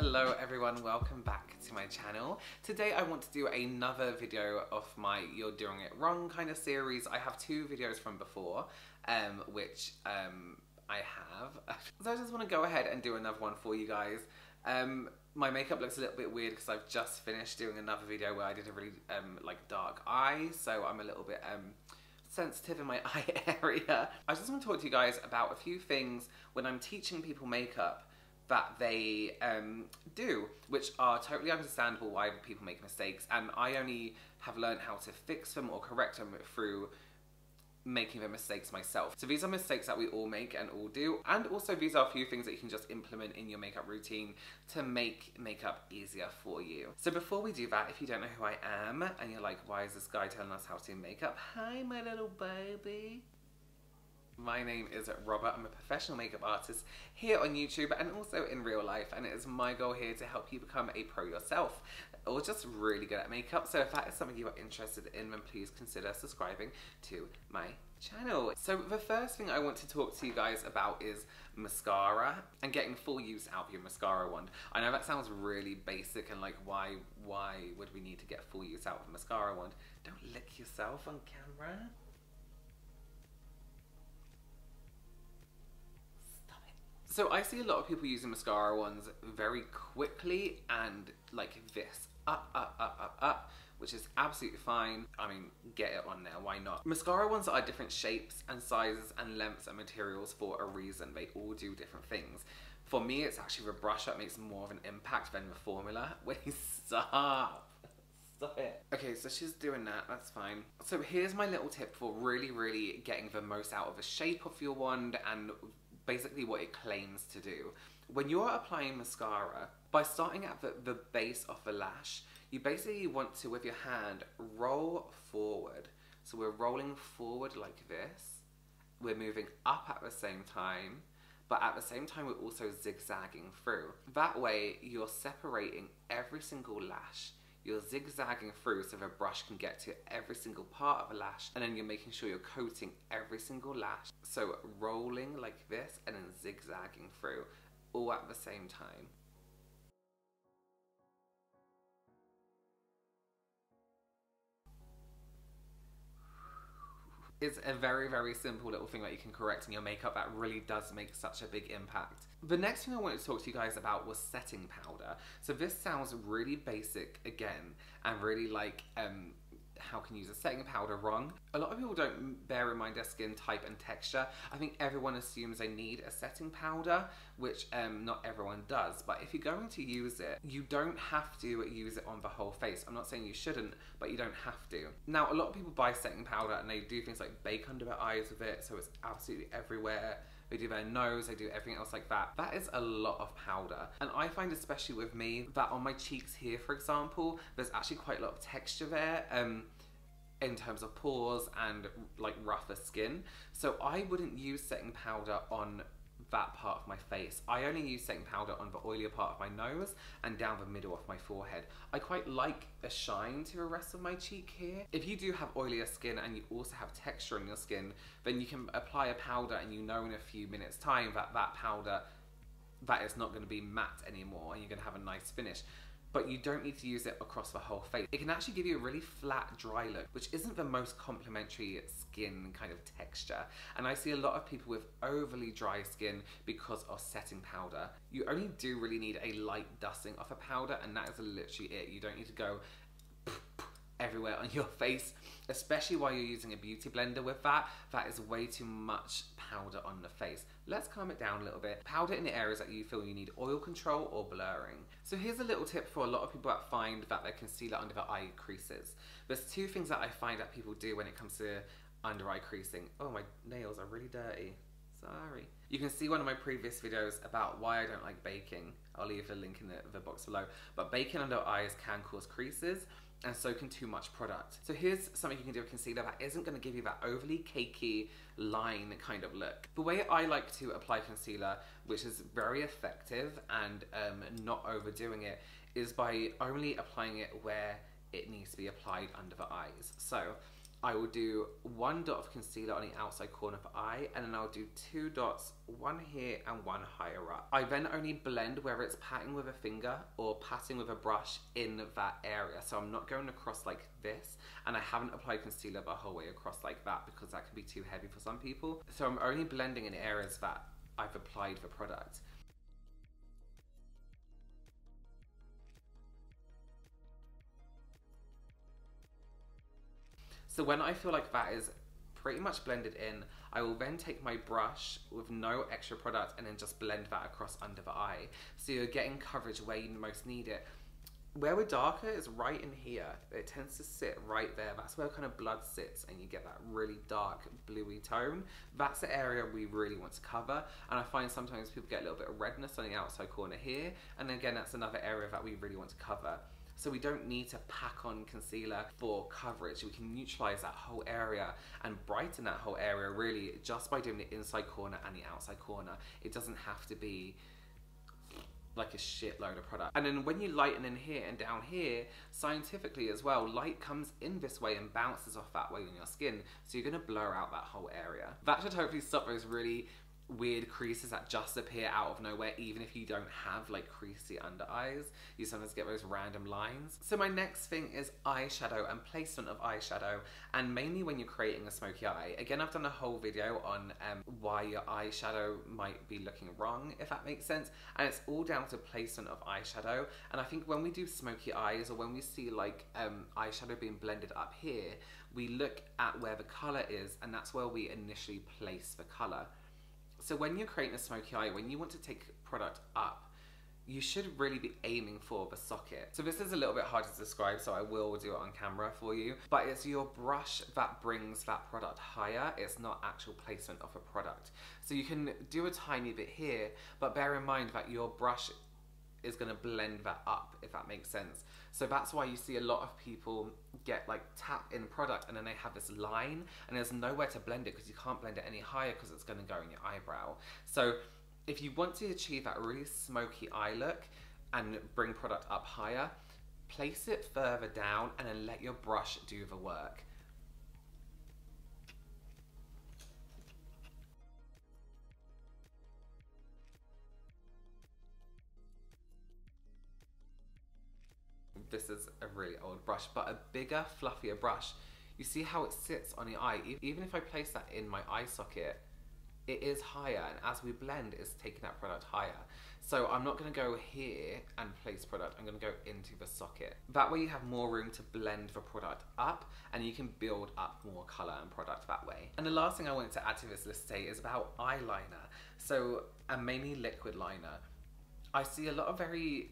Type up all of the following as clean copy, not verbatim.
Hello everyone, welcome back to my channel. Today I want to do another video of my You're Doing It Wrong kind of series. I have two videos from before, which I have. So I just want to go ahead and do another one for you guys. My makeup looks a little bit weird because I've just finished doing another video where I did a really like dark eye, so I'm a little bit sensitive in my eye area. I just want to talk to you guys about a few things when I'm teaching people makeup that they do, which are totally understandable why people make mistakes, and I only have learned how to fix them or correct them through making the mistakes myself. So these are mistakes that we all make and all do, and also these are a few things that you can just implement in your makeup routine to make makeup easier for you. So before we do that, if you don't know who I am and you're like, why is this guy telling us how to do makeup? Hi my little baby. My name is Robert. I'm a professional makeup artist here on YouTube and also in real life, and it is my goal here to help you become a pro yourself or just really good at makeup. So if that is something you are interested in, then please consider subscribing to my channel. So the first thing I want to talk to you guys about is mascara and getting full use out of your mascara wand. I know that sounds really basic and like why would we need to get full use out of a mascara wand? Don't lick yourself on camera. So I see a lot of people using mascara wands very quickly and like this, up, which is absolutely fine. I mean, get it on there, why not? Mascara wands are different shapes and sizes and lengths and materials for a reason. They all do different things. For me, it's actually the brush that makes more of an impact than the formula. Wait, stop. Stop it. Okay, so she's doing that, that's fine. So here's my little tip for really getting the most out of the shape of your wand and basically what it claims to do. When you're applying mascara, by starting at the base of the lash, you basically want to, with your hand, roll forward. So we're rolling forward like this. We're moving up at the same time, but at the same time we're also zigzagging through. That way you're separating every single lash. You're zigzagging through so the brush can get to every single part of the lash, and then you're making sure you're coating every single lash. So rolling like this and then zigzagging through, all at the same time. It's a very simple little thing that you can correct in your makeup that really does make such a big impact. The next thing I wanted to talk to you guys about was setting powder. So this sounds really basic again, and really like how can you use a setting powder wrong. A lot of people don't bear in mind their skin type and texture. I think everyone assumes they need a setting powder, which not everyone does. But if you're going to use it, you don't have to use it on the whole face. I'm not saying you shouldn't, but you don't have to. Now, a lot of people buy setting powder and they do things like bake under their eyes with it, so it's absolutely everywhere. They do their nose, they do everything else like that. That is a lot of powder. And I find, especially with me, that on my cheeks here, for example, there's actually quite a lot of texture there in terms of pores and like rougher skin. So I wouldn't use setting powder on that part of my face. I only use setting powder on the oilier part of my nose and down the middle of my forehead. I quite like a shine to the rest of my cheek here. If you do have oilier skin and you also have texture in your skin, then you can apply a powder and you know in a few minutes time that that powder, that is not going to be matte anymore and you're going to have a nice finish. But you don't need to use it across the whole face. It can actually give you a really flat, dry look, which isn't the most complimentary skin kind of texture. And I see a lot of people with overly dry skin because of setting powder. You only do really need a light dusting of a powder, and that is literally it. You don't need to go everywhere on your face, especially while you're using a beauty blender with that. That is way too much powder on the face. Let's calm it down a little bit. Powder in the areas that you feel you need oil control or blurring. So here's a little tip for a lot of people that find that their concealer under their eye creases. There's two things that I find that people do when it comes to under eye creasing. Oh, my nails are really dirty. Sorry. You can see one of my previous videos about why I don't like baking. I'll leave a link in the box below. But baking under eyes can cause creases, and so can too much product. So here's something you can do with concealer that isn't going to give you that overly cakey line kind of look. The way I like to apply concealer, which is very effective and not overdoing it, is by only applying it where it needs to be applied under the eyes. So I will do 1 dot of concealer on the outside corner of the eye, and then I'll do 2 dots, one here and one higher up. I then only blend whether it's patting with a finger or patting with a brush in that area. So I'm not going across like this, and I haven't applied concealer the whole way across like that because that can be too heavy for some people. So I'm only blending in areas that I've applied the product. So when I feel like that is pretty much blended in, I will then take my brush with no extra product and then just blend that across under the eye. So you're getting coverage where you most need it. Where we're darker is right in here. It tends to sit right there. That's where kind of blood sits and you get that really dark bluey tone. That's the area we really want to cover. And I find sometimes people get a little bit of redness on the outside corner here. And again, that's another area that we really want to cover. So we don't need to pack on concealer for coverage. We can neutralize that whole area and brighten that whole area really just by doing the inside corner and the outside corner. It doesn't have to be like a shitload of product. And then when you lighten in here and down here, scientifically as well, light comes in this way and bounces off that way on your skin. So you're gonna blur out that whole area. That should hopefully stop those really weird creases that just appear out of nowhere, even if you don't have like creasy under eyes. You sometimes get those random lines. So my next thing is eyeshadow and placement of eyeshadow, and mainly when you're creating a smoky eye. Again, I've done a whole video on why your eyeshadow might be looking wrong, if that makes sense, and it's all down to placement of eyeshadow. And I think when we do smoky eyes, or when we see like eyeshadow being blended up here, we look at where the color is, and that's where we initially place the color. So when you're creating a smoky eye, when you want to take product up, you should really be aiming for the socket. So this is a little bit hard to describe, so I will do it on camera for you. But it's your brush that brings that product higher. It's not actual placement of a product. So you can do a tiny bit here, but bear in mind that your brush is going to blend that up, if that makes sense. So that's why you see a lot of people get like tap in product and then they have this line and there's nowhere to blend it because you can't blend it any higher because it's going to go in your eyebrow. So if you want to achieve that really smoky eye look and bring product up higher, place it further down and then let your brush do the work. This is a really old brush, but a bigger, fluffier brush. You see how it sits on the eye? Even if I place that in my eye socket, it is higher, and as we blend, it's taking that product higher. So I'm not gonna go here and place product, I'm gonna go into the socket. That way you have more room to blend the product up, and you can build up more color and product that way. And the last thing I wanted to add to this list today is about eyeliner. So, and mainly liquid liner. I see a lot of very,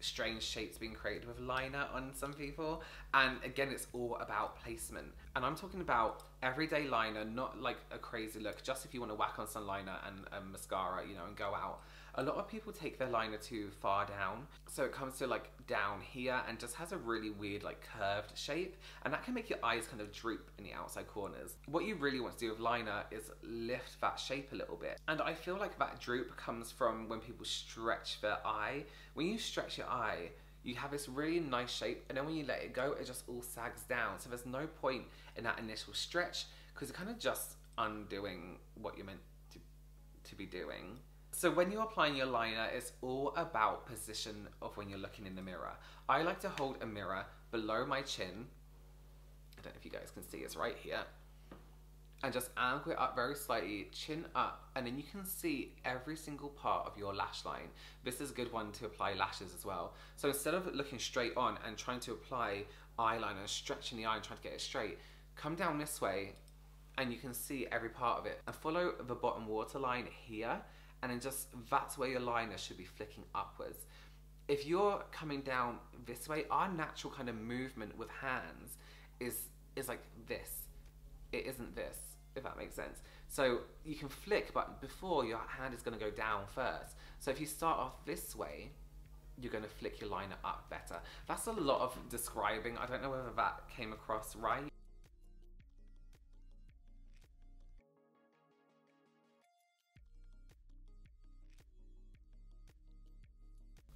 strange shapes being created with liner on some people, and again it's all about placement. And I'm talking about everyday liner, not like a crazy look, just if you want to whack on some liner and mascara, you know, and go out. A lot of people take their liner too far down, so it comes to like down here and just has a really weird like curved shape, and that can make your eyes kind of droop in the outside corners. What you really want to do with liner is lift that shape a little bit, and I feel like that droop comes from when people stretch their eye. When you stretch your eye, you have this really nice shape, and then when you let it go, it just all sags down. So there's no point in that initial stretch because you're kind of just undoing what you're meant to be doing. So when you're applying your liner, it's all about position of when you're looking in the mirror. I like to hold a mirror below my chin. I don't know if you guys can see, it's right here. And just angle it up very slightly, chin up, and then you can see every single part of your lash line. This is a good one to apply lashes as well. So instead of looking straight on and trying to apply eyeliner, stretching the eye and trying to get it straight, come down this way and you can see every part of it. And follow the bottom waterline here, and then just, that's where your liner should be flicking upwards. If you're coming down this way, our natural kind of movement with hands is like this. It isn't this, if that makes sense. So you can flick, but before your hand is gonna go down first. So if you start off this way, you're gonna flick your liner up better. That's a lot of describing. I don't know whether that came across right.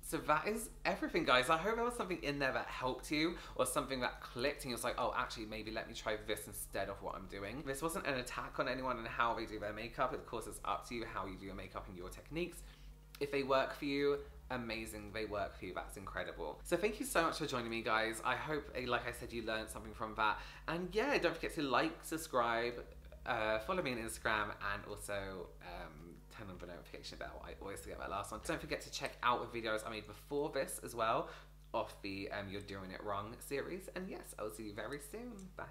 So that is everything, guys. I hope there was something in there that helped you, or something that clicked and you was like, oh, actually, maybe let me try this instead of what I'm doing. This wasn't an attack on anyone and how they do their makeup. Of course, it's up to you how you do your makeup and your techniques. If they work for you, amazing. They work for you. That's incredible. So thank you so much for joining me, guys. I hope, like I said, you learned something from that. And yeah, don't forget to like, subscribe, follow me on Instagram, and also turn on the notification bell. I always forget that last one. Don't forget to check out the videos I made before this as well, off the You're Doing It Wrong series. And yes, I'll see you very soon. Bye.